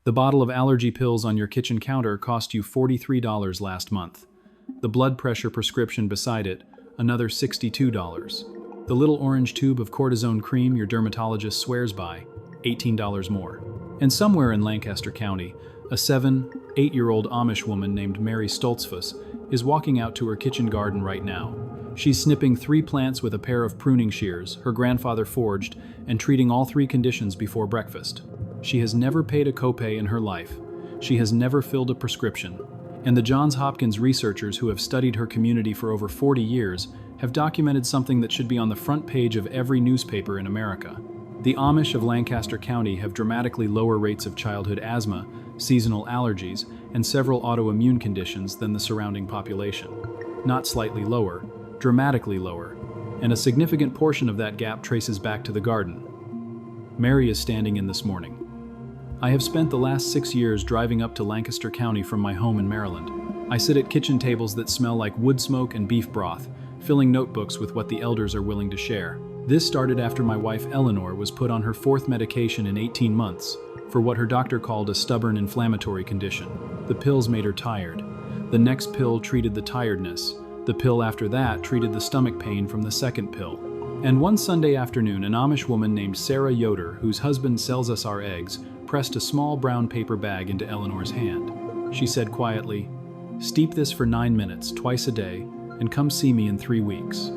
The bottle of allergy pills on your kitchen counter cost you $43 last month. The blood pressure prescription beside it, another $62. The little orange tube of cortisone cream your dermatologist swears by, $18 more. And somewhere in Lancaster County, a 8-year-old Amish woman named Mary Stoltzfus is walking out to her kitchen garden right now. She's snipping 3 plants with a pair of pruning shears her grandfather forged and treating all 3 conditions before breakfast. She has never paid a copay in her life. She has never filled a prescription. And the Johns Hopkins researchers who have studied her community for over 40 years have documented something that should be on the front page of every newspaper in America. The Amish of Lancaster County have dramatically lower rates of childhood asthma, seasonal allergies, and several autoimmune conditions than the surrounding population. Not slightly lower, dramatically lower, and a significant portion of that gap traces back to the garden. Mary is standing in this morning. I have spent the last 6 years driving up to Lancaster County from my home in Maryland. I sit at kitchen tables that smell like wood smoke and beef broth, filling notebooks with what the elders are willing to share. This started after my wife Eleanor was put on her 4th medication in 18 months for what her doctor called a stubborn inflammatory condition. The pills made her tired. The next pill treated the tiredness. The pill after that treated the stomach pain from the second pill. And one Sunday afternoon, an Amish woman named Sarah Yoder, whose husband sells us our eggs, pressed a small brown paper bag into Eleanor's hand. She said quietly, "Steep this for 9 minutes, twice a day, and come see me in 3 weeks."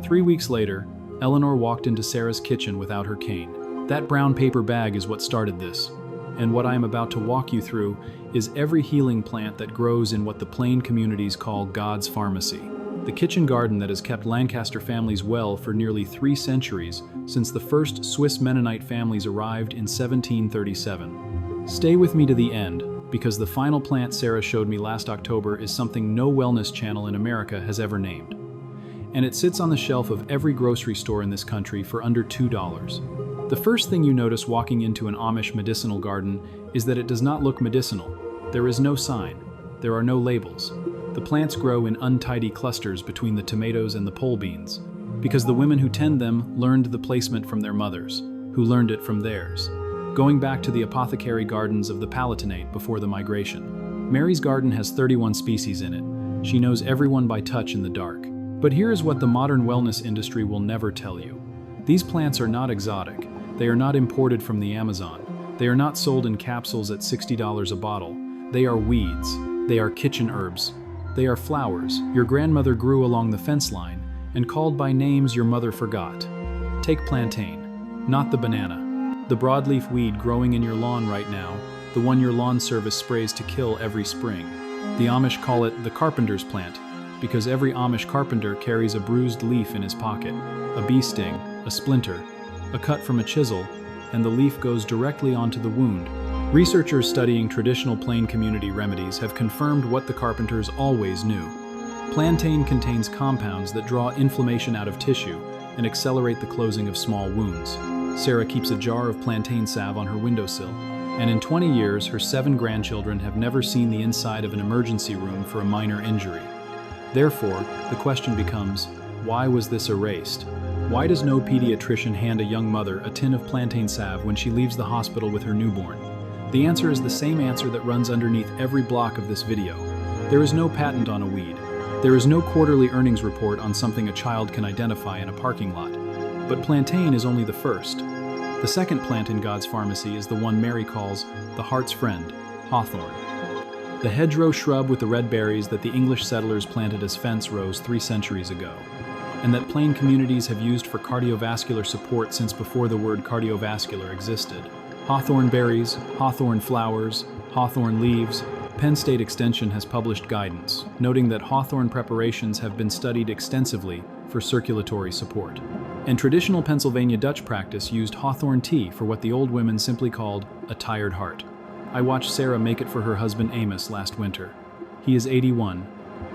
3 weeks later, Eleanor walked into Sarah's kitchen without her cane. That brown paper bag is what started this. And what I am about to walk you through is every healing plant that grows in what the Plain communities call God's pharmacy. The kitchen garden that has kept Lancaster families well for nearly 3 centuries, since the first Swiss Mennonite families arrived in 1737. Stay with me to the end, because the final plant Sarah showed me last October is something no wellness channel in America has ever named. And it sits on the shelf of every grocery store in this country for under $2. The first thing you notice walking into an Amish medicinal garden is that it does not look medicinal. There is no sign. There are no labels. The plants grow in untidy clusters between the tomatoes and the pole beans, because the women who tend them learned the placement from their mothers, who learned it from theirs, going back to the apothecary gardens of the Palatinate before the migration. Mary's garden has 31 species in it. She knows everyone by touch in the dark. But here is what the modern wellness industry will never tell you. These plants are not exotic. They are not imported from the Amazon. They are not sold in capsules at $60 a bottle. They are weeds. They are kitchen herbs. They are flowers your grandmother grew along the fence line and called by names your mother forgot. Take plantain, not the banana. The broadleaf weed growing in your lawn right now, the one your lawn service sprays to kill every spring. The Amish call it the carpenter's plant, because every Amish carpenter carries a bruised leaf in his pocket, a bee sting, a splinter, a cut from a chisel, and the leaf goes directly onto the wound. Researchers studying traditional Plain community remedies have confirmed what the carpenters always knew. Plantain contains compounds that draw inflammation out of tissue and accelerate the closing of small wounds. Sarah keeps a jar of plantain salve on her windowsill, and in 20 years, her 7 grandchildren have never seen the inside of an emergency room for a minor injury. Therefore, the question becomes, why was this erased? Why does no pediatrician hand a young mother a tin of plantain salve when she leaves the hospital with her newborn? The answer is the same answer that runs underneath every block of this video. There is no patent on a weed. There is no quarterly earnings report on something a child can identify in a parking lot. But plantain is only the first. The second plant in God's pharmacy is the one Mary calls the heart's friend, hawthorn. The hedgerow shrub with the red berries that the English settlers planted as fence rows 3 centuries ago, and that Plain communities have used for cardiovascular support since before the word cardiovascular existed. Hawthorn berries, hawthorn flowers, hawthorn leaves. Penn State Extension has published guidance, noting that hawthorn preparations have been studied extensively for circulatory support. And traditional Pennsylvania Dutch practice used hawthorn tea for what the old women simply called a tired heart. I watched Sarah make it for her husband Amish last winter. He is 81.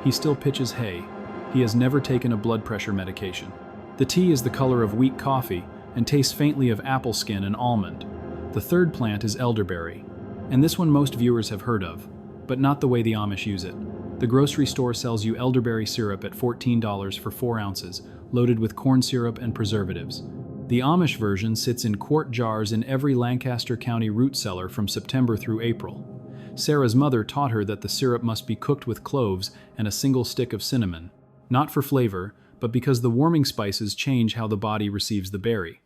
He still pitches hay. He has never taken a blood pressure medication. The tea is the color of weak coffee and tastes faintly of apple skin and almond. The third plant is elderberry, and this one most viewers have heard of, but not the way the Amish use it. The grocery store sells you elderberry syrup at $14 for 4 ounces, loaded with corn syrup and preservatives. The Amish version sits in quart jars in every Lancaster County root cellar from September through April. Sarah's mother taught her that the syrup must be cooked with cloves and a single stick of cinnamon, not for flavor, but because the warming spices change how the body receives the berry.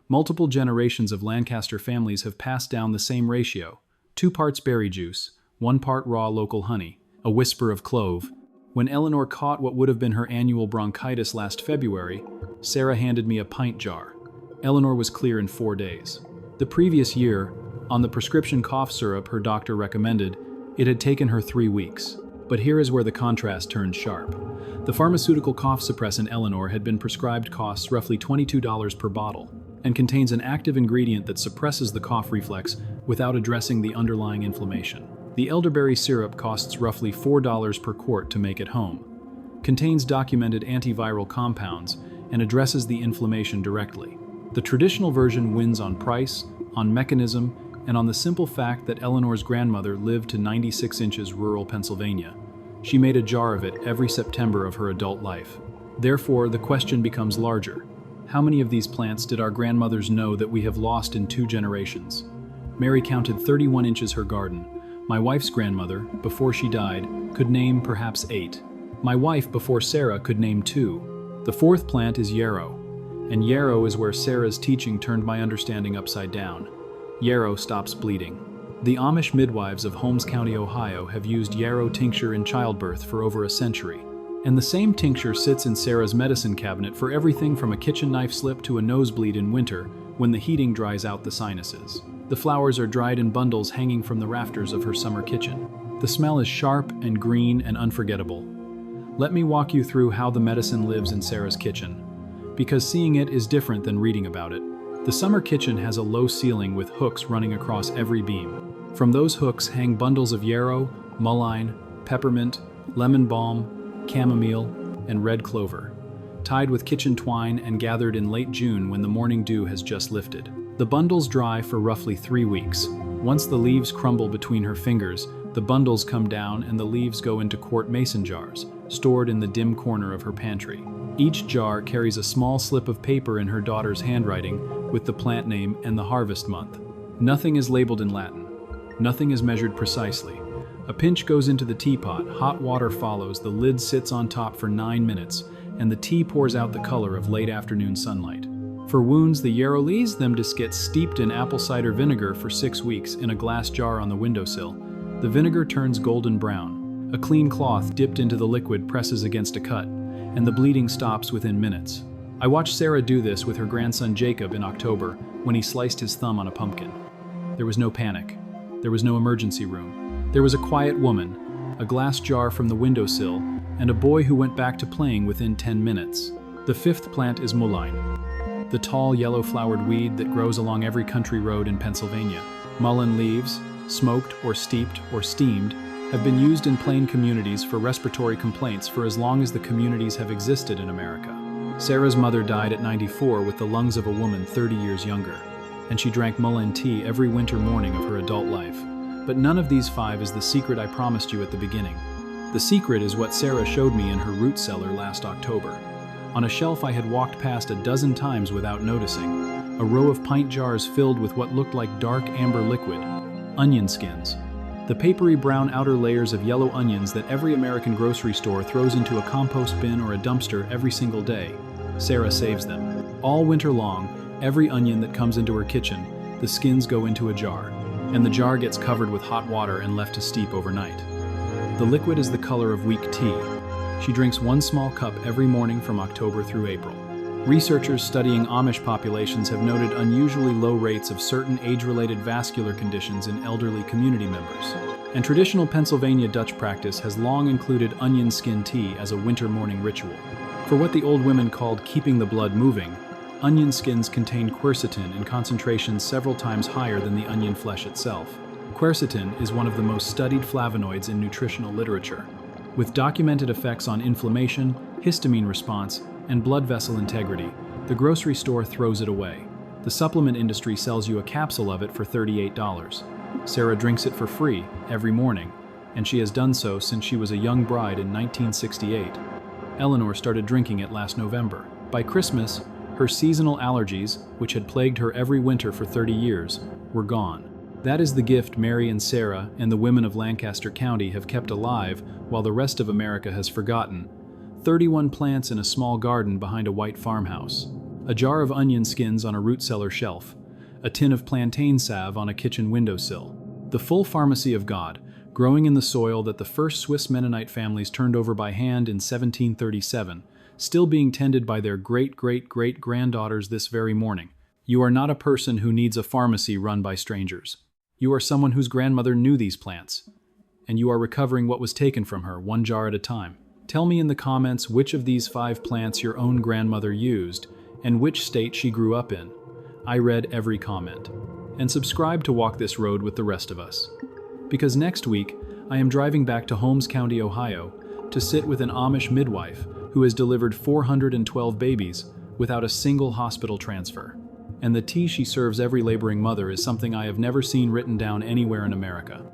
Multiple generations of Lancaster families have passed down the same ratio: 2 parts berry juice, 1 part raw local honey, a whisper of clove. When Eleanor caught what would have been her annual bronchitis last February, Sarah handed me a pint jar. Eleanor was clear in 4 days. The previous year, on the prescription cough syrup her doctor recommended, it had taken her 3 weeks. But here is where the contrast turned sharp. The pharmaceutical cough suppressant Eleanor had been prescribed costs roughly $22 per bottle, and contains an active ingredient that suppresses the cough reflex without addressing the underlying inflammation. The elderberry syrup costs roughly $4 per quart to make at home, contains documented antiviral compounds, and addresses the inflammation directly. The traditional version wins on price, on mechanism, and on the simple fact that Eleanor's grandmother lived to 96 inches rural Pennsylvania. She made a jar of it every September of her adult life. Therefore, the question becomes larger. How many of these plants did our grandmothers know that we have lost in 2 generations? Mary counted 31 inches her garden. My wife's grandmother, before she died, could name perhaps 8. My wife, before Sarah, could name 2. The 4th plant is yarrow. And yarrow is where Sarah's teaching turned my understanding upside down. Yarrow stops bleeding. The Amish midwives of Holmes County, Ohio have used yarrow tincture in childbirth for over a century. And the same tincture sits in Sarah's medicine cabinet for everything from a kitchen knife slip to a nosebleed in winter when the heating dries out the sinuses. The flowers are dried in bundles hanging from the rafters of her summer kitchen. The smell is sharp and green and unforgettable. Let me walk you through how the medicine lives in Sarah's kitchen, because seeing it is different than reading about it. The summer kitchen has a low ceiling with hooks running across every beam. From those hooks hang bundles of yarrow, mullein, peppermint, lemon balm, chamomile, and red clover, tied with kitchen twine and gathered in late June when the morning dew has just lifted. The bundles dry for roughly 3 weeks. Once the leaves crumble between her fingers, the bundles come down and the leaves go into quart mason jars, stored in the dim corner of her pantry. Each jar carries a small slip of paper in her daughter's handwriting with the plant name and the harvest month. Nothing is labeled in Latin. Nothing is measured precisely. A pinch goes into the teapot, hot water follows, the lid sits on top for 9 minutes, and the tea pours out the color of late afternoon sunlight. For wounds, the yarrow leaves them to get steeped in apple cider vinegar for 6 weeks in a glass jar on the windowsill. The vinegar turns golden brown. A clean cloth dipped into the liquid presses against a cut, and the bleeding stops within minutes. I watched Sarah do this with her grandson Jacob in October when he sliced his thumb on a pumpkin. There was no panic. There was no emergency room. There was a quiet woman, a glass jar from the windowsill, and a boy who went back to playing within 10 minutes. The 5th plant is mullein, the tall yellow-flowered weed that grows along every country road in Pennsylvania. Mullein leaves, smoked or steeped or steamed, have been used in plain communities for respiratory complaints for as long as the communities have existed in America. Sarah's mother died at 94 with the lungs of a woman 30 years younger, and she drank mullein tea every winter morning of her adult life. But none of these 5 is the secret I promised you at the beginning. The secret is what Sarah showed me in her root cellar last October. On a shelf I had walked past a dozen times without noticing, a row of pint jars filled with what looked like dark amber liquid, onion skins. The papery brown outer layers of yellow onions that every American grocery store throws into a compost bin or a dumpster every single day. Sarah saves them. All winter long, every onion that comes into her kitchen, the skins go into a jar, and the jar gets covered with hot water and left to steep overnight. The liquid is the color of weak tea. She drinks 1 small cup every morning from October through April. Researchers studying Amish populations have noted unusually low rates of certain age-related vascular conditions in elderly community members. And traditional Pennsylvania Dutch practice has long included onion skin tea as a winter morning ritual. For what the old women called keeping the blood moving, onion skins contain quercetin in concentrations several times higher than the onion flesh itself. Quercetin is one of the most studied flavonoids in nutritional literature, with documented effects on inflammation, histamine response, and blood vessel integrity. The grocery store throws it away. The supplement industry sells you a capsule of it for $38. Sarah drinks it for free every morning, and she has done so since she was a young bride in 1968. Eleanor started drinking it last November. By Christmas, Her seasonal allergies, which had plagued her every winter for 30 years, were gone. That is the gift Mary and Sarah and the women of Lancaster County have kept alive while the rest of America has forgotten. 31 plants in a small garden behind a white farmhouse. A jar of onion skins on a root cellar shelf. A tin of plantain salve on a kitchen windowsill. The full pharmacy of God, growing in the soil that the first Swiss Mennonite families turned over by hand in 1737, still being tended by their great-great-great-granddaughters this very morning. You are not a person who needs a pharmacy run by strangers. You are someone whose grandmother knew these plants, and you are recovering what was taken from her, one jar at a time. Tell me in the comments which of these 5 plants your own grandmother used, and which state she grew up in. I read every comment. And subscribe to walk this road with the rest of us. Because next week, I am driving back to Holmes County, Ohio, to sit with an Amish midwife who has delivered 412 babies without a single hospital transfer. And the tea she serves every laboring mother is something I have never seen written down anywhere in America.